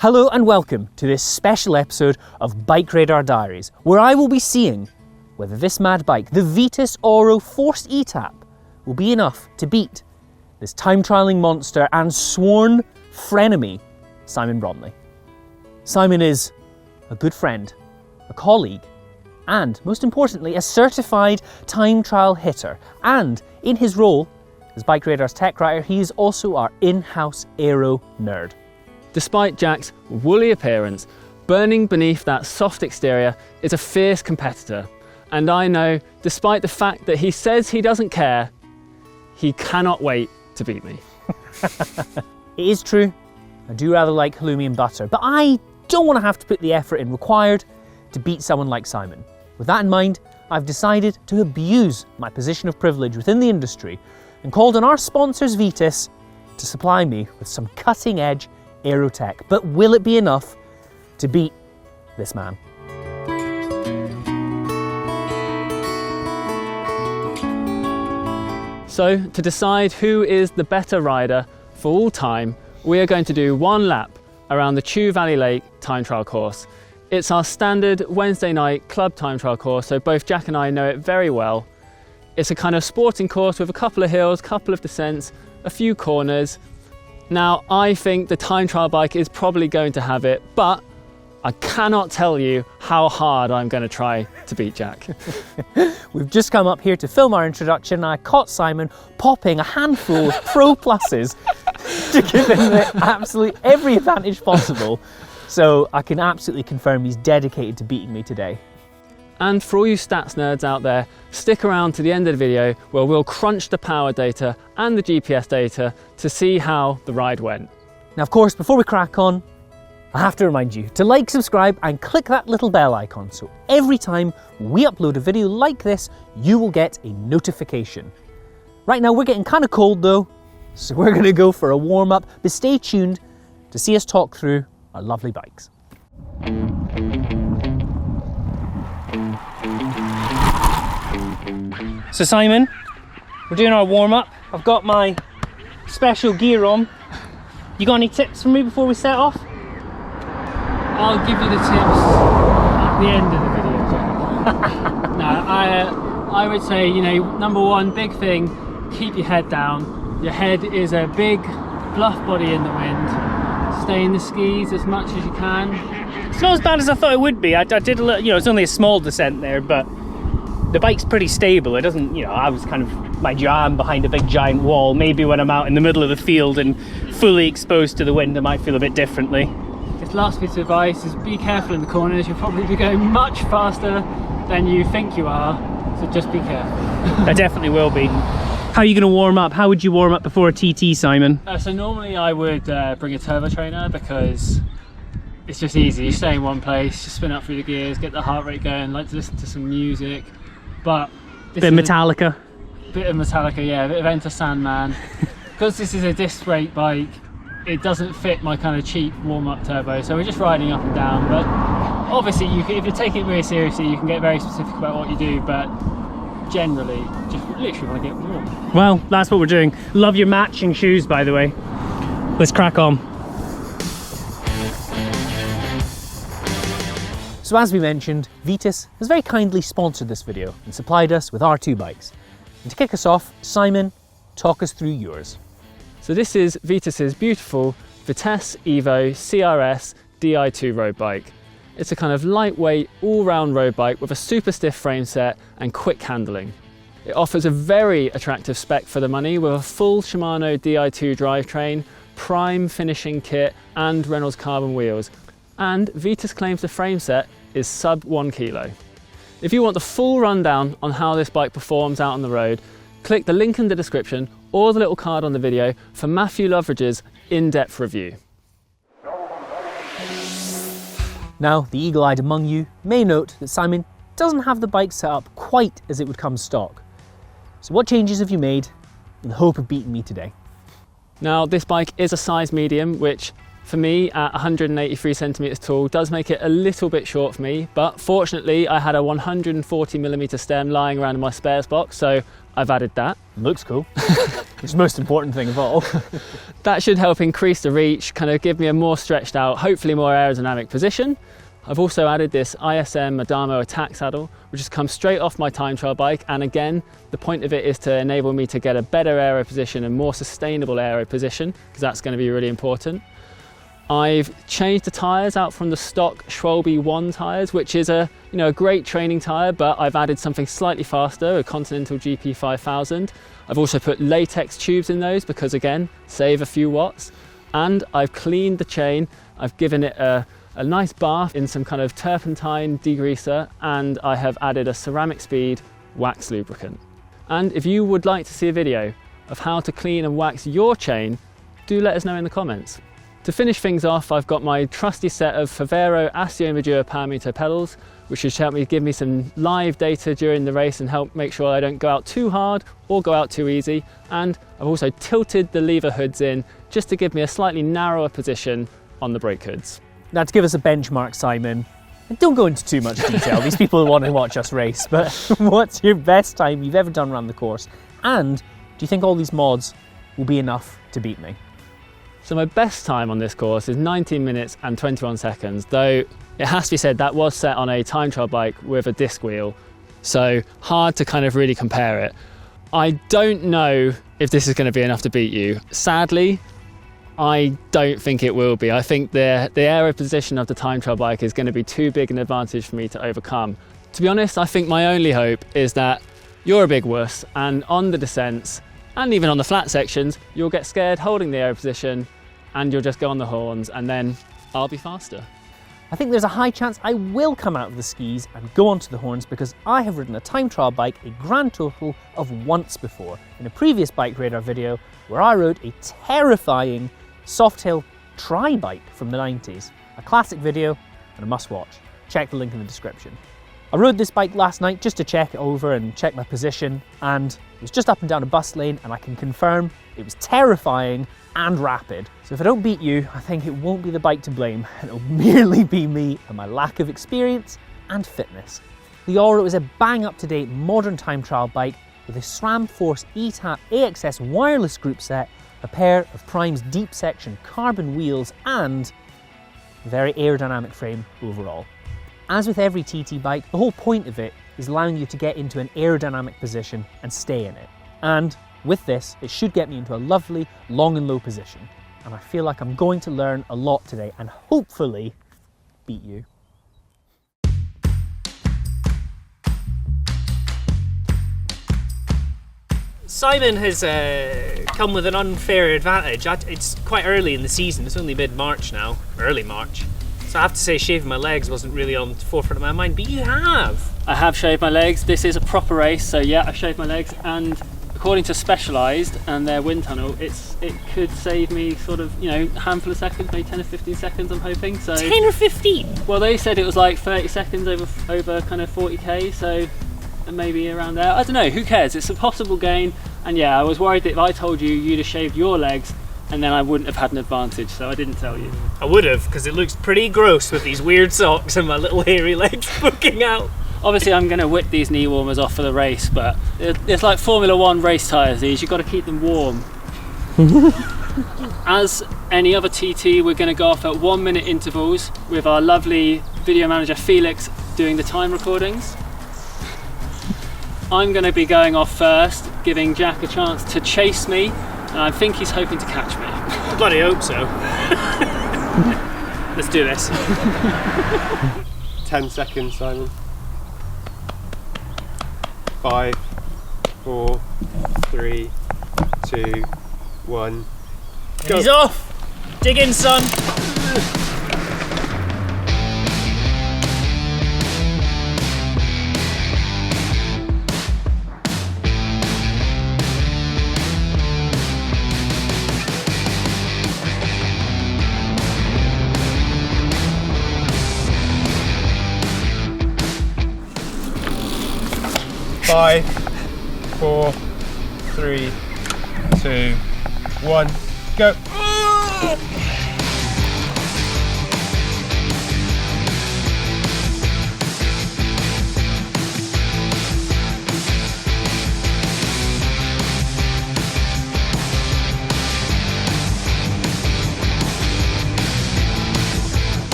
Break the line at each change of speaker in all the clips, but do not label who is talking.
Hello and welcome to this special episode of BikeRadar Diaries, where I will be seeing whether this mad bike, the Vitus Auro Force eTap, will be enough to beat this time-trialling monster and sworn frenemy, Simon Bromley. Simon is a good friend, a colleague, and most importantly, a certified time trial hitter. And in his role as BikeRadar's tech writer, he is also our in-house Aero nerd.
Despite Jack's woolly appearance, burning beneath that soft exterior is a fierce competitor. And I know, despite the fact that he says he doesn't care, he cannot wait to beat me.
It is true, I do rather like halloumi and butter, but I don't want to have to put the effort in required to beat someone like Simon. With that in mind, I've decided to abuse my position of privilege within the industry and called on our sponsors Vitus to supply me with some cutting-edge Aero tech. But will it be enough to beat this man?
So, to decide who is the better rider for all time, we are going to do one lap around the Chew Valley Lake time trial course. It's our standard Wednesday night club time trial course, so both Jack and I know it very well. It's a kind of sporting course with a couple of hills, couple of descents, a few corners. Now, I think the time trial bike is probably going to have it, but I cannot tell you how hard I'm going to try to beat Jack.
We've just come up here to film our introduction and I caught Simon popping a handful of Pro Pluses to give him the absolute every advantage possible. So I can absolutely confirm he's dedicated to beating me today.
And for all you stats nerds out there, stick around to the end of the video where we'll crunch the power data and the GPS data to see how the ride went.
Now, of course, before we crack on, I have to remind you to like, subscribe and click that little bell icon so every time we upload a video like this, you will get a notification. Right now we're getting kind of cold though, so we're going to go for a warm up, but stay tuned to see us talk through our lovely bikes. So Simon, we're doing our warm up. I've got my special gear on. You got any tips for me before we set off?
I'll give you the tips at the end of the video, Jack. No, I would say, you know, number one, big thing, keep your head down. Your head is a big, bluff body in the wind. Stay in the skis as much as you can.
It's not as bad as I thought it would be. I did a little, you know, it's only a small descent there, but the bike's pretty stable. It doesn't, you know, I was kind of my jam behind a big giant wall. Maybe when I'm out in the middle of the field and fully exposed to the wind, I might feel a bit differently.
This last bit of advice is be careful in the corners. You'll probably be going much faster than you think you are, so just be careful.
I definitely will be. How are you going to warm up? How would you warm up before a TT, Simon?
So normally I would bring a turbo trainer because it's just easy. You stay in one place, just spin up through the gears, get the heart rate going, like to listen to some music. But
Bit of Metallica.
Bit of Metallica, yeah, a bit of Enter Sandman. Because this is a disc brake bike, it doesn't fit my kind of cheap warm-up turbo, so we're just riding up and down. But obviously, if you're taking it very seriously, you can get very specific about what you do, but generally, just literally want to get warm.
Well, that's what we're doing. Love your matching shoes, by the way. Let's crack on. So as we mentioned, Vitus has very kindly sponsored this video and supplied us with our two bikes. And to kick us off, Simon, talk us through yours.
So this is Vitus's beautiful Vitesse Evo CRS Di2 road bike. It's a kind of lightweight, all-round road bike with a super stiff frame set and quick handling. It offers a very attractive spec for the money with a full Shimano Di2 drivetrain, prime finishing kit and Reynolds carbon wheels. And Vitus claims the frame set is sub 1 kilo. If you want the full rundown on how this bike performs out on the road, click the link in the description or the little card on the video for Matthew Loveridge's in-depth review.
Now, the eagle-eyed among you may note that Simon doesn't have the bike set up quite as it would come stock. So what changes have you made in the hope of beating me today?
Now, this bike is a size medium, which for me at 183 centimeters tall does make it a little bit short for me, but fortunately I had a 140mm stem lying around in my spares box, so I've added that.
Looks cool. which is the most important thing of all.
That should help increase the reach, kind of give me a more stretched out, hopefully more aerodynamic position. I've also added this ISM Adamo attack saddle, which has come straight off my time trial bike. And again, the point of it is to enable me to get a better aero position and more sustainable aero position, because that's going to be really important. I've changed the tyres out from the stock Schwalbe 1 tyres, which is a great training tyre, but I've added something slightly faster, a Continental GP 5000. I've also put latex tubes in those because, again, save a few watts. And I've cleaned the chain. I've given it a nice bath in some kind of turpentine degreaser, and I have added a ceramic speed wax lubricant. And if you would like to see a video of how to clean and wax your chain, do let us know in the comments. To finish things off, I've got my trusty set of Favero Asio Maggiore Power Meter pedals, which should help me give me some live data during the race and help make sure I don't go out too hard or go out too easy. And I've also tilted the lever hoods in just to give me a slightly narrower position on the brake hoods.
Now, to give us a benchmark, Simon, and don't go into too much detail, these people want to watch us race, but what's your best time you've ever done around the course? And do you think all these mods will be enough to beat me?
So my best time on this course is 19 minutes and 21 seconds, though it has to be said that was set on a time trial bike with a disc wheel, so hard to kind of really compare it. I don't know if this is going to be enough to beat you. Sadly, I don't think it will be. I think the aero position of the time trial bike is going to be too big an advantage for me to overcome. To be honest, I think my only hope is that you're a big wuss, and on the descents, and even on the flat sections, you'll get scared holding the aero position, and you'll just go on the horns, and then I'll be faster.
I think there's a high chance I will come out of the skis and go onto the horns, because I have ridden a time trial bike a grand total of once before, in a previous BikeRadar video where I rode a terrifying Softail tri-bike from the 90s. A classic video and a must watch. Check the link in the description. I rode this bike last night just to check it over and check my position, and it was just up and down a bus lane, and I can confirm it was terrifying and rapid. So if I don't beat you, I think it won't be the bike to blame, it'll merely be me and my lack of experience and fitness. The Auro is a bang up-to-date modern time trial bike with a SRAM Force eTap AXS wireless group set, a pair of Prime's deep section carbon wheels, and a very aerodynamic frame overall. As with every TT bike, the whole point of it is allowing you to get into an aerodynamic position and stay in it. And with this, it should get me into a lovely long and low position. And I feel like I'm going to learn a lot today and hopefully beat you. Simon has come with an unfair advantage. It's quite early in the season, it's only mid-March now, early March. So I have to say shaving my legs wasn't really on the forefront of my mind, but you have.
I have shaved my legs. This is a proper race, so yeah, I've shaved my legs, and according to Specialized and their wind tunnel, it could save me sort of, a handful of seconds, maybe 10 or 15 seconds, I'm hoping. So
10 or 15?
Well, they said it was like 30 seconds over kind of 40k, so maybe around there. I don't know, who cares? It's a possible gain, and yeah, I was worried that if I told you, you'd have shaved your legs, and then I wouldn't have had an advantage, so I didn't tell you.
I would have, because it looks pretty gross with these weird socks and my little hairy legs poking out.
Obviously I'm going to whip these knee warmers off for the race, but it's like Formula 1 race tyres, these, you've got to keep them warm. As any other TT, we're going to go off at 1 minute intervals with our lovely video manager Felix doing the time recordings. I'm going to be going off first, giving Jack a chance to chase me, and I think he's hoping to catch me.
I bloody hope so. Let's do this.
10 seconds, Simon. 5, 4, 3, 2, 1. Go.
He's off! Dig in, son!
5, 4, 3, 2, 1, go!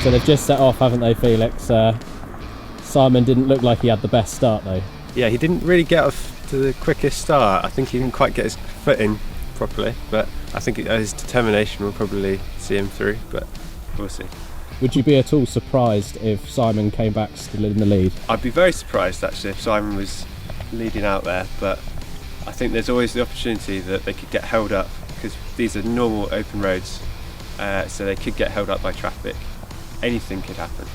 So they've just set off, haven't they, Felix? Simon didn't look like he had the best start though.
Yeah, he didn't really get off to the quickest start. I think he didn't quite get his foot in properly, but I think his determination will probably see him through, but we'll see.
Would you be at all surprised if Simon came back still in the lead?
I'd be very surprised actually if Simon was leading out there, but I think there's always the opportunity that they could get held up, because these are normal open roads, so they could get held up by traffic. Anything could happen.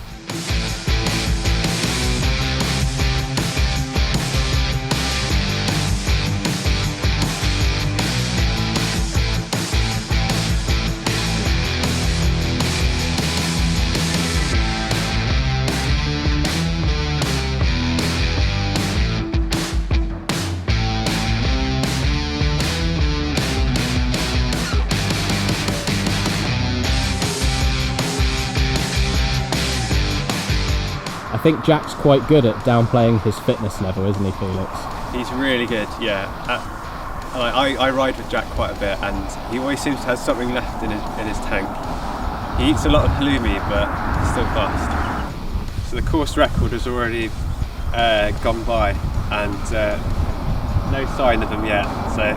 I think Jack's quite good at downplaying his fitness level, isn't he, Felix?
He's really good, yeah. I ride with Jack quite a bit, and he always seems to have something left in his tank. He eats a lot of halloumi, but he's still fast. So the course record has already gone by, and no sign of him yet. So.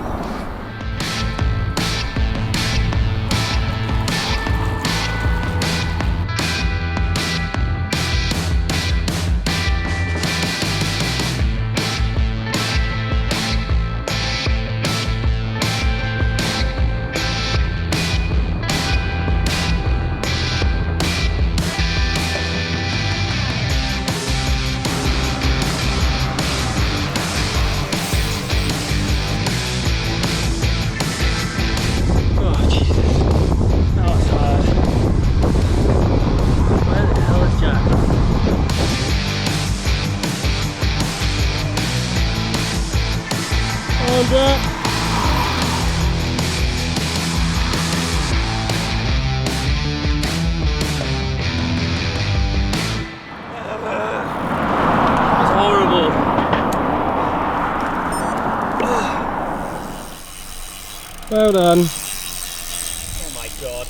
Well done.
Oh my god.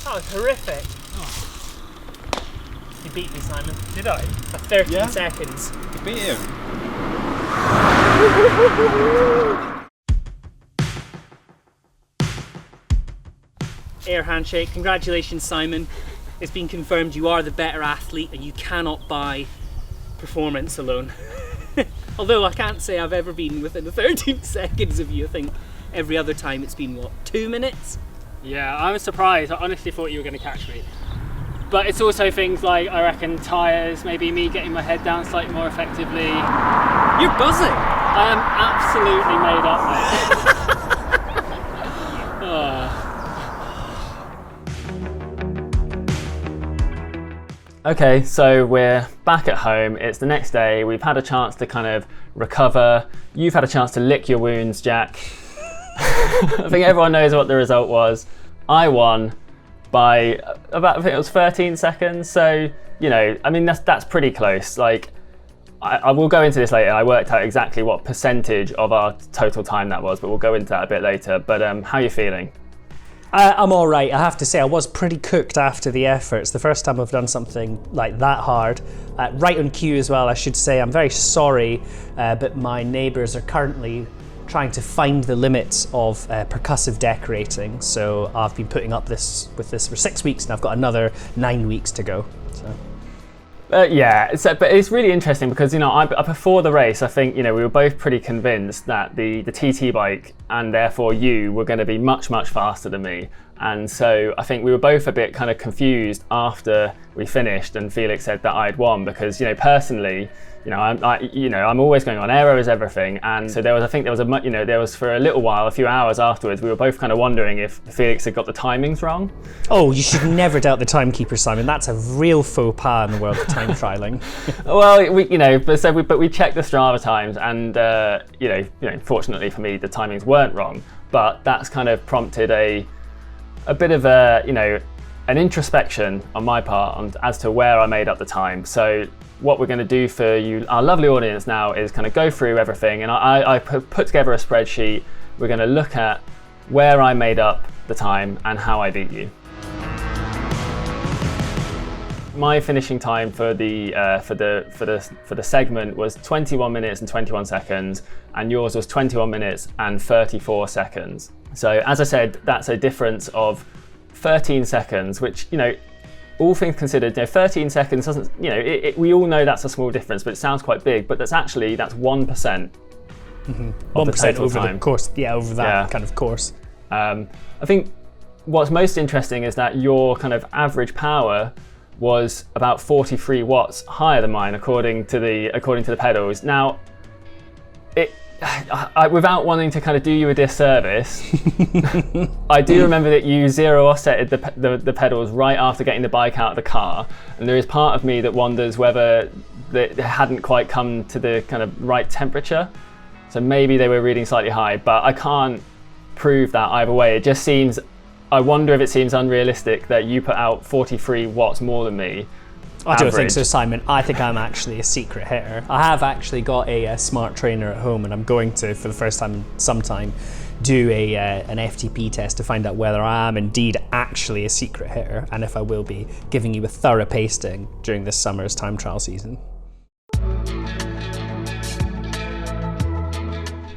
That was horrific. Oh. You beat me, Simon. Did I? For 13 seconds.
You beat him.
Air handshake. Congratulations, Simon. It's been confirmed you are the better athlete and you cannot buy performance alone. Although I can't say I've ever been within 13 seconds of you. I think every other time it's been, what, 2 minutes?
Yeah, I was surprised. I honestly thought you were going to catch me. But it's also things like, I reckon, tyres, maybe me getting my head down slightly more effectively.
You're buzzing!
I am absolutely made up, mate. Oh. Okay, so we're back at home. It's the next day. We've had a chance to kind of recover. You've had a chance to lick your wounds, Jack. I think everyone knows what the result was. I won by about, I think it was 13 seconds. So, you know, I mean, that's pretty close. Like, I will go into this later. I worked out exactly what percentage of our total time that was, but we'll go into that a bit later. But how are you feeling?
I'm all right. I have to say I was pretty cooked after the effort. It's the first time I've done something like that hard. Right on cue as well, I should say. I'm very sorry, but my neighbours are currently trying to find the limits of percussive decorating. So I've been putting up with this for 6 weeks and I've got another 9 weeks to go. So.
Yeah, but it's really interesting because, you know, before the race, I think, you know, we were both pretty convinced that the TT bike and therefore you were going to be much, much faster than me. And so I think we were both a bit kind of confused after we finished and Felix said that I'd won because, you know, personally, you know, I'm always going on Aero is everything. And so there was for a little while, a few hours afterwards, we were both kind of wondering if Felix had got the timings wrong.
Oh, you should never doubt the timekeeper, Simon. That's a real faux pas in the world of time trialing.
Well, we checked the Strava times and, you know, fortunately for me, the timings weren't wrong, but that's kind of prompted a bit of an introspection on my part as to where I made up the time. So what we're going to do for you, our lovely audience now, is kind of go through everything, and I put together a spreadsheet. We're going to look at where I made up the time and how I beat you. my finishing time for the segment was 21 minutes and 21 seconds, and yours was 21 minutes and 34 seconds. So as I said, that's a difference of 13 seconds, which, you know, all things considered, you know, 13 seconds doesn't, you know, we all know that's a small difference, but it sounds quite big. But that's 1%
Mm-hmm.
of the
1%
total
over
time.
the course. Yeah, over that kind of course.
I think what's most interesting is that your kind of average power was about 43 watts higher than mine, according to the pedals. Now, without wanting to kind of do you a disservice, I do remember that you zero offsetted the pedals right after getting the bike out of the car, and there is part of me that wonders whether it hadn't quite come to the kind of right temperature. So maybe they were reading slightly high, but I can't prove that either way. It just seems, I wonder if it seems unrealistic that you put out 43 watts more than me.
I don't think so, Simon. I think I'm actually a secret hitter. I have actually got a smart trainer at home, and I'm going to, for the first time in some time, do an FTP test to find out whether I am indeed actually a secret hitter, and if I will be giving you a thorough pasting during this summer's time trial season.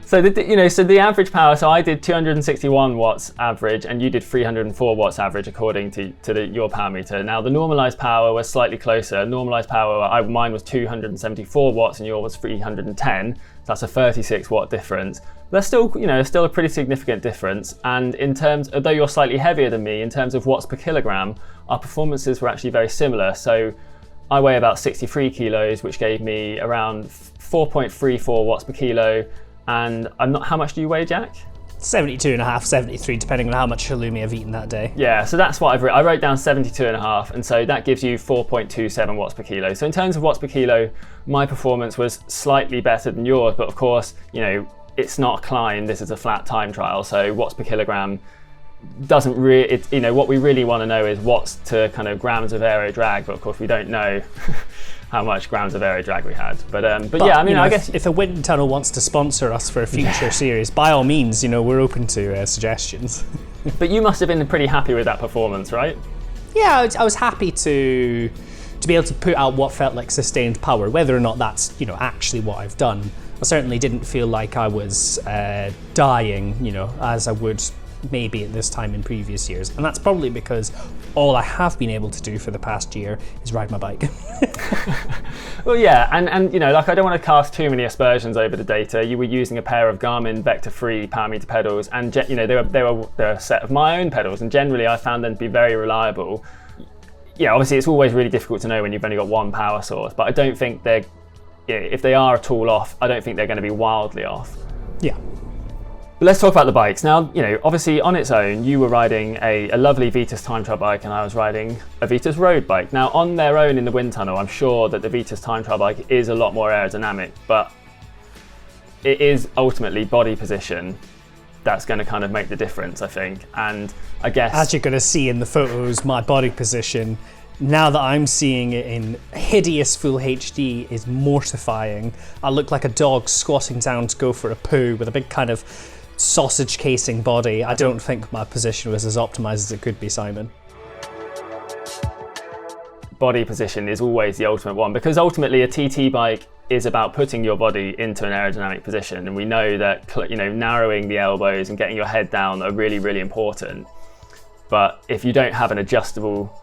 So the average power. So I did 261 watts average, and you did 304 watts average according to your power meter. Now the normalized power was slightly closer. Normalized power, mine was 274 watts, and yours was 310. So that's a 36 watt difference. That's still, you know, still a pretty significant difference. And in terms, although you're slightly heavier than me, in terms of watts per kilogram, our performances were actually very similar. So I weigh about 63 kilos, which gave me around 4.34 watts per kilo. And how much do you weigh, Jack?
72.5, 73, depending on how much halloumi I've eaten that day.
Yeah, so that's what I wrote down 72.5, and so that gives you 4.27 watts per kilo. So in terms of watts per kilo, my performance was slightly better than yours, but of course, you know, it's not a climb, this is a flat time trial, so watts per kilogram doesn't really, you know, what we really want to know is watts to kind of grams of aero drag, but of course we don't know how much grams of aero drag we had. But yeah, I mean, I guess
if a wind tunnel wants to sponsor us for a future series, by all means, you know, we're open to suggestions.
But you must have been pretty happy with that performance, right?
Yeah, I was happy to be able to put out what felt like sustained power, whether or not that's, you know, actually what I've done. I certainly didn't feel like I was dying, you know, as I would maybe at this time in previous years, and that's probably because all I have been able to do for the past year is ride my bike.
Well, yeah, and you know, like, I don't want to cast too many aspersions over the data. You were using a pair of Garmin Vector-free power meter pedals, and you know, they're a set of my own pedals, and generally I found them to be very reliable. Yeah, obviously it's always really difficult to know when you've only got one power source, but I don't think they're, if they are at all off, I don't think they're going to be wildly off.
Yeah.
But let's talk about the bikes. Now, you know, obviously on its own, you were riding a lovely Vitus time trial bike, and I was riding a Vitus road bike. Now, on their own in the wind tunnel, I'm sure that the Vitus time trial bike is a lot more aerodynamic, but it is ultimately body position that's going to kind of make the difference, I think. And I guess,
as you're going to see in the photos, my body position, now that I'm seeing it in hideous full HD, is mortifying. I look like a dog squatting down to go for a poo with a big kind of sausage casing body. I don't think my position was as optimized as it could be, Simon.
Body position is always the ultimate one, because ultimately a TT bike is about putting your body into an aerodynamic position, and we know that, you know, narrowing the elbows and getting your head down are really, really important. But if you don't have an adjustable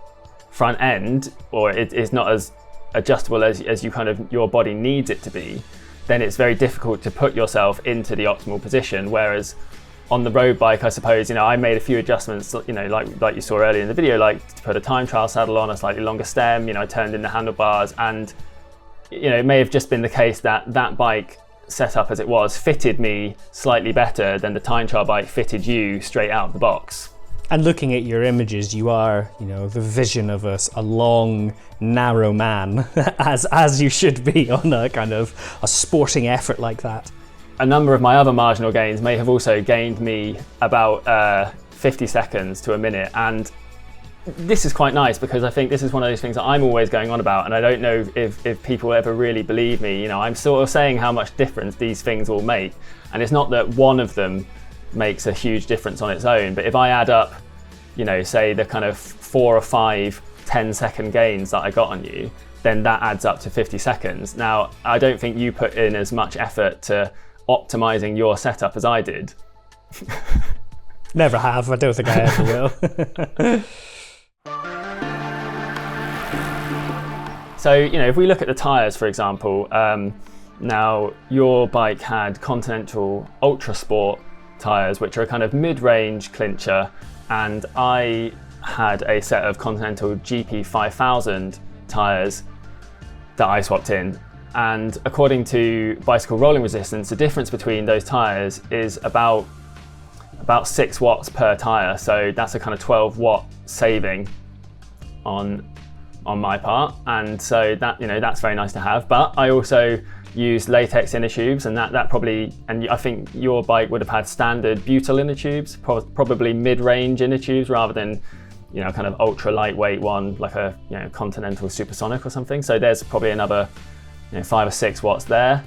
front end, or it is not as adjustable as you kind of your body needs it to be, then it's very difficult to put yourself into the optimal position. Whereas on the road bike, I suppose, you know, I made a few adjustments, you know, like you saw earlier in the video, like to put a time trial saddle on, a slightly longer stem, you know, I turned in the handlebars, and, you know, it may have just been the case that that bike set up as it was fitted me slightly better than the time trial bike fitted you straight out of the box.
And looking at your images, you are, you know, the vision of a long, narrow man, as you should be on a kind of a sporting effort like that.
A number of my other marginal gains may have also gained me about 50 seconds to a minute, and this is quite nice, because I think this is one of those things that I'm always going on about, and I don't know if people ever really believe me. You know, I'm sort of saying how much difference these things will make, and it's not that one of them makes a huge difference on its own, but if I add up, you know, say the kind of 4 or 5 10-second gains that I got on you, then that adds up to 50 seconds. Now, I don't think you put in as much effort to optimizing your setup as I did.
Never have. I don't think I ever will.
So, if we look at the tyres, for example, now your bike had Continental Ultra Sport tyres, which are a kind of mid-range clincher, and I had a set of Continental GP 5000 tyres that I swapped in. And according to Bicycle Rolling Resistance, the difference between those tyres is about 6 watts per tyre. So that's a kind of 12 watt saving on my part. And so that, that's very nice to have. But I also used latex inner tubes, and that probably, and I think your bike would have had standard butyl inner tubes, probably mid-range inner tubes rather than kind of ultra lightweight one like a Continental Supersonic or something. So there's probably another 5 or 6 watts there.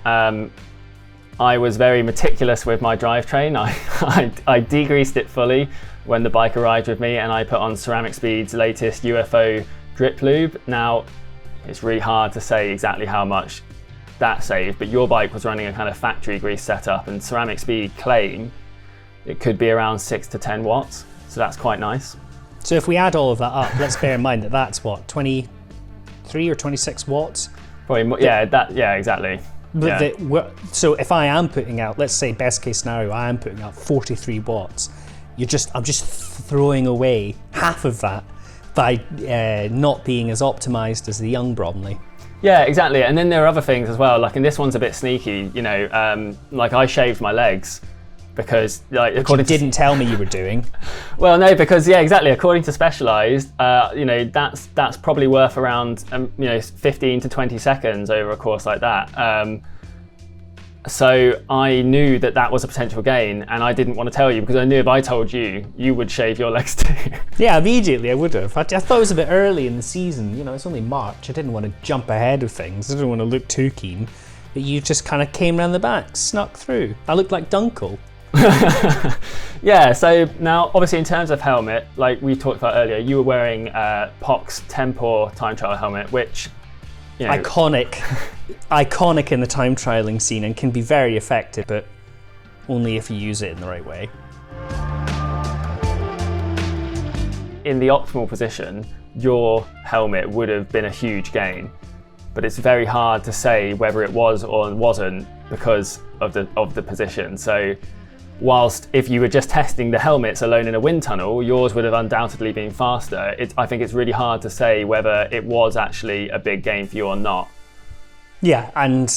I was very meticulous with my drivetrain. I degreased it fully when the bike arrived with me, and I put on Ceramic Speed's latest UFO drip lube. Now, it's really hard to say exactly how much that saved, but your bike was running a kind of factory grease setup, and Ceramic Speed claim it could be around 6 to 10 watts. So that's quite nice.
So if we add all of that up, let's bear in mind that that's what, 23 or 26 watts?
Probably, yeah, exactly. Yeah.
So if I am putting out, let's say best case scenario, I am putting out 43 watts, I'm just throwing away half of that by not being as optimized as the young Bromley.
Yeah, exactly. And then there are other things as well, like, and this one's a bit sneaky, like I shaved my legs because, like, according
you didn't tell me you were doing.
Well, no, because exactly. According to Specialized, that's probably worth around 15 to 20 seconds over a course like that. So I knew that was a potential gain, and I didn't want to tell you because I knew if I told you, you would shave your legs too.
Yeah, immediately I would have. I thought it was a bit early in the season. It's only March. I didn't want to jump ahead of things. I didn't want to look too keen. But you just kind of came around the back, snuck through. I looked like Dunkel.
Yeah, so now obviously in terms of helmet, like we talked about earlier, you were wearing POC's Tempor time trial helmet, which iconic in the time trialing scene and can be very effective, but only if you use it in the right way. In the optimal position, your helmet would have been a huge gain, but it's very hard to say whether it was or wasn't because of the position. So whilst if you were just testing the helmets alone in a wind tunnel, yours would have undoubtedly been faster. I think it's really hard to say whether it was actually a big gain for you or not.
Yeah, and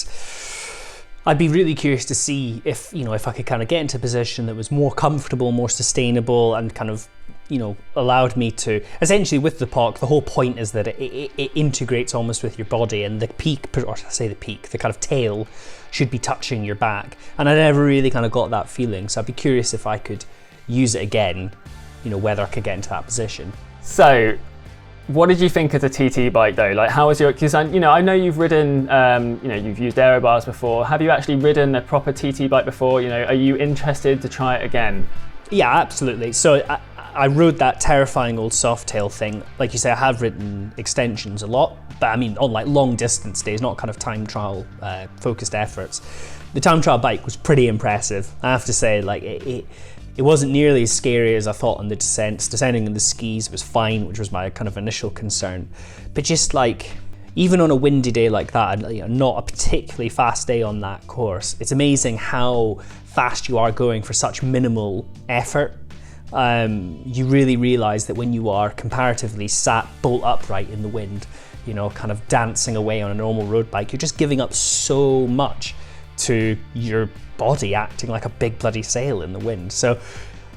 I'd be really curious to see if I could kind of get into a position that was more comfortable, more sustainable, and kind of allowed me to, essentially with the POC, the whole point is that it integrates almost with your body, and the peak, or I say the peak, the kind of tail should be touching your back. And I never really kind of got that feeling. So I'd be curious if I could use it again, whether I could get into that position.
So what did you think of the TT bike though? Like, how was your, because I know you've ridden, you've used aero bars before. Have you actually ridden a proper TT bike before? Are you interested to try it again?
Yeah, absolutely. So I rode that terrifying old Softail thing. Like you say, I have ridden extensions a lot, but I mean on like long distance days, not kind of time trial focused efforts. The time trial bike was pretty impressive. I have to say, like it wasn't nearly as scary as I thought on the descents. Descending on the skis was fine, which was my kind of initial concern. But just like, even on a windy day like that, not a particularly fast day on that course, it's amazing how fast you are going for such minimal effort. You really realise that when you are comparatively sat bolt upright in the wind, kind of dancing away on a normal road bike, you're just giving up so much to your body acting like a big bloody sail in the wind. So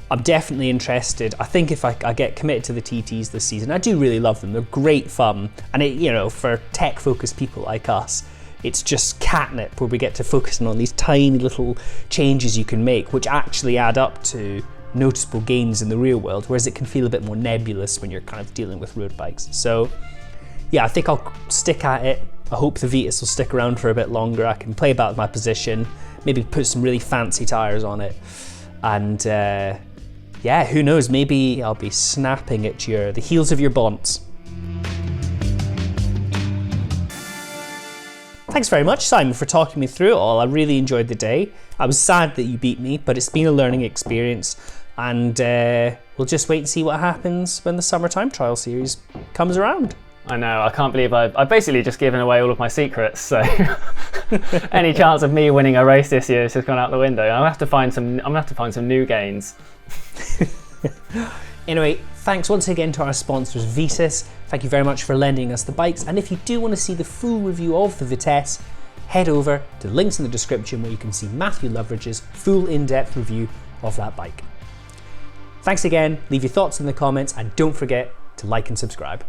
I'm definitely interested. I think if I get committed to the TTs this season, I do really love them. They're great fun, and for tech focused people like us, it's just catnip where we get to focus on these tiny little changes you can make, which actually add up to noticeable gains in the real world, whereas it can feel a bit more nebulous when you're kind of dealing with road bikes. So yeah, I think I'll stick at it. I hope the Vitus will stick around for a bit longer. I can play about with my position, maybe put some really fancy tyres on it, and yeah, who knows, maybe I'll be snapping at the heels of your bonds. Thanks very much, Simon, for talking me through it all. I really enjoyed the day. I was sad that you beat me, but it's been a learning experience, and we'll just wait and see what happens when the summertime trial series comes around.
I know, I can't believe I've basically just given away all of my secrets, so any chance of me winning a race this year has just gone out the window. I'm gonna have to find some new gains.
Anyway, thanks once again to our sponsors Vitus. Thank you very much for lending us the bikes, and if you do want to see the full review of the Vitesse, head over to the links in the description where you can see Matthew Loveridge's full in-depth review of that bike. Thanks again, leave your thoughts in the comments, and don't forget to like and subscribe.